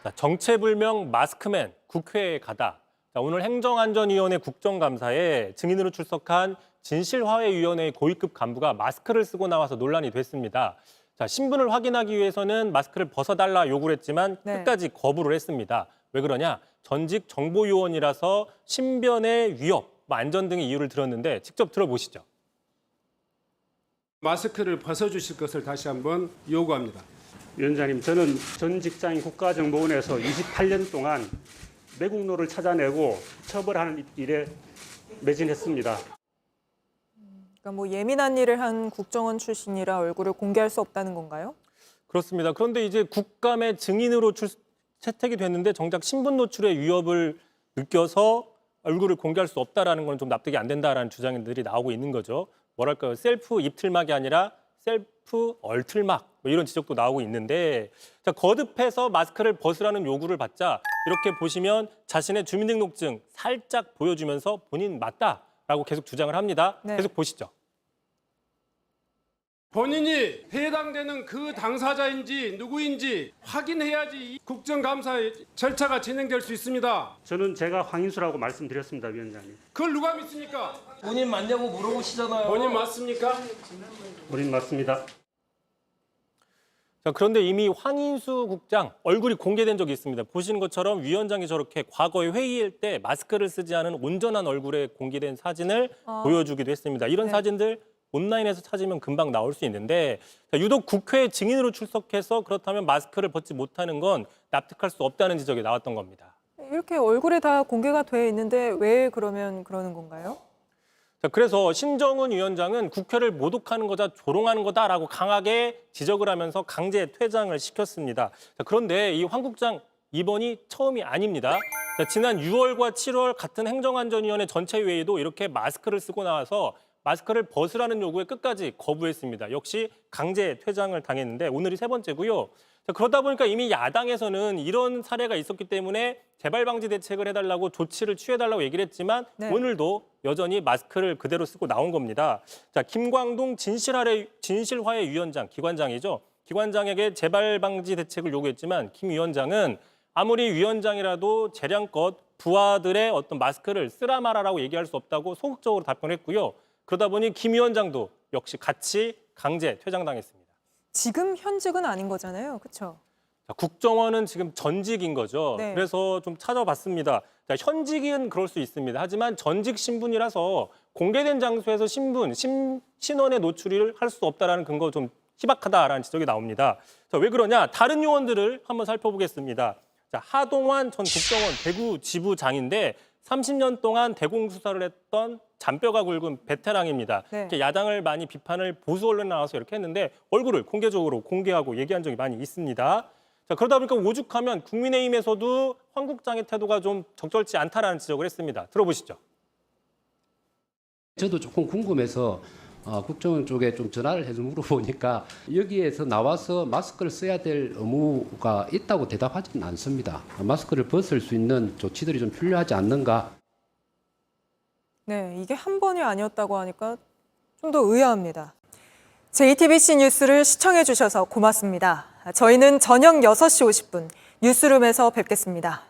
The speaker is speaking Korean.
자, 정체불명 마스크맨 국회에 가다. 자, 오늘 행정안전위원회 국정감사에 증인으로 출석한 진실화해위원회 고위급 간부가 마스크를 쓰고 나와서 논란이 됐습니다. 자, 신분을 확인하기 위해서는 마스크를 벗어달라 요구를 했지만 끝까지 거부를 했습니다. 왜 그러냐? 전직 정보요원이라서 신변의 위협, 안전 등의 이유를 들었는데 직접 들어보시죠. 마스크를 벗어주실 것을 다시 한번 요구합니다. 위원장님, 저는 전 직장인 국가정보원에서 28년 동안 매국노를 찾아내고 처벌하는 일에 매진했습니다. 그러니까 뭐 예민한 일을 한 국정원 출신이라 얼굴을 공개할 수 없다는 건가요? 그렇습니다. 그런데 이제 국감의 증인으로 채택이 됐는데 정작 신분 노출의 위협을 느껴서 얼굴을 공개할 수 없다라는 건 좀 납득이 안 된다라는 주장들이 나오고 있는 거죠. 뭐랄까요? 셀프 입틀막이 아니라 셀프 얼틀막 뭐 이런 지적도 나오고 있는데, 자, 거듭해서 마스크를 벗으라는 요구를 받자 이렇게 보시면 자신의 주민등록증 살짝 보여주면서 본인 맞다라고 계속 주장을 합니다. 계속 보시죠. 본인이 해당되는 그 당사자인지 누구인지 확인해야지 이 국정감사의 절차가 진행될 수 있습니다. 저는 제가 황인수라고 말씀드렸습니다, 위원장님. 그걸 누가 믿습니까? 본인 맞냐고 물어보시잖아요. 본인 맞습니까? 본인 맞습니다. 자, 그런데 이미 황인수 국장 얼굴이 공개된 적이 있습니다. 보시는 것처럼 위원장이 저렇게 과거에 회의할 때 마스크를 쓰지 않은 온전한 얼굴에 공개된 사진을 보여주기도 했습니다. 이런 사진들 온라인에서 찾으면 금방 나올 수 있는데, 자, 유독 국회 증인으로 출석해서 그렇다면 마스크를 벗지 못하는 건 납득할 수 없다는 지적이 나왔던 겁니다. 이렇게 얼굴에 다 공개가 돼 있는데 왜 그러면 그러는 건가요? 자, 그래서 신정은 위원장은 국회를 모독하는 거다, 조롱하는 거다라고 강하게 지적을 하면서 강제 퇴장을 시켰습니다. 자, 그런데 이 황 국장 이번이 처음이 아닙니다. 자, 지난 6월과 7월 같은 행정안전위원회 전체 회의도 이렇게 마스크를 쓰고 나와서 마스크를 벗으라는 요구에 끝까지 거부했습니다. 역시 강제 퇴장을 당했는데 오늘이 세 번째고요. 자, 그러다 보니까 이미 야당에서는 이런 사례가 있었기 때문에 재발 방지 대책을 해달라고 조치를 취해달라고 얘기를 했지만 오늘도 여전히 마스크를 그대로 쓰고 나온 겁니다. 자, 김광동 진실화해 위원장, 기관장이죠. 기관장에게 재발 방지 대책을 요구했지만 김 위원장은 아무리 위원장이라도 재량껏 부하들의 어떤 마스크를 쓰라 말아라고 얘기할 수 없다고 소극적으로 답변했고요. 그러다 보니 김 위원장도 역시 같이 강제 퇴장당했습니다. 지금 현직은 아닌 거잖아요, 그렇죠? 국정원은 지금 전직인 거죠. 그래서 좀 찾아봤습니다. 자, 현직은 그럴 수 있습니다. 하지만 전직 신분이라서 공개된 장소에서 신원의 노출을 할 수 없다라는 근거 좀 희박하다라는 지적이 나옵니다. 자, 왜 그러냐? 다른 요원들을 한번 살펴보겠습니다. 자, 하동환 전 국정원 대구 지부장인데 30년 동안 대공수사를 했던 잔뼈가 굵은 베테랑입니다. 이렇게 야당을 많이 비판을 보수 언론에 나와서 이렇게 했는데 얼굴을 공개적으로 공개하고 얘기한 적이 많이 있습니다. 자, 그러다 보니까 오죽하면 국민의힘에서도 황 국장의 태도가 좀 적절치 않다라는 지적을 했습니다. 들어보시죠. 저도 조금 궁금해서 국정원 쪽에 좀 전화를 해서 물어보니까 여기에서 나와서 마스크를 써야 될 의무가 있다고 대답하지는 않습니다. 마스크를 벗을 수 있는 조치들이 좀 필요하지 않는가. 네, 이게 한 번이 아니었다고 하니까 좀 더 의아합니다. JTBC 뉴스를 시청해 주셔서 고맙습니다. 저희는 저녁 6시 50분 뉴스룸에서 뵙겠습니다.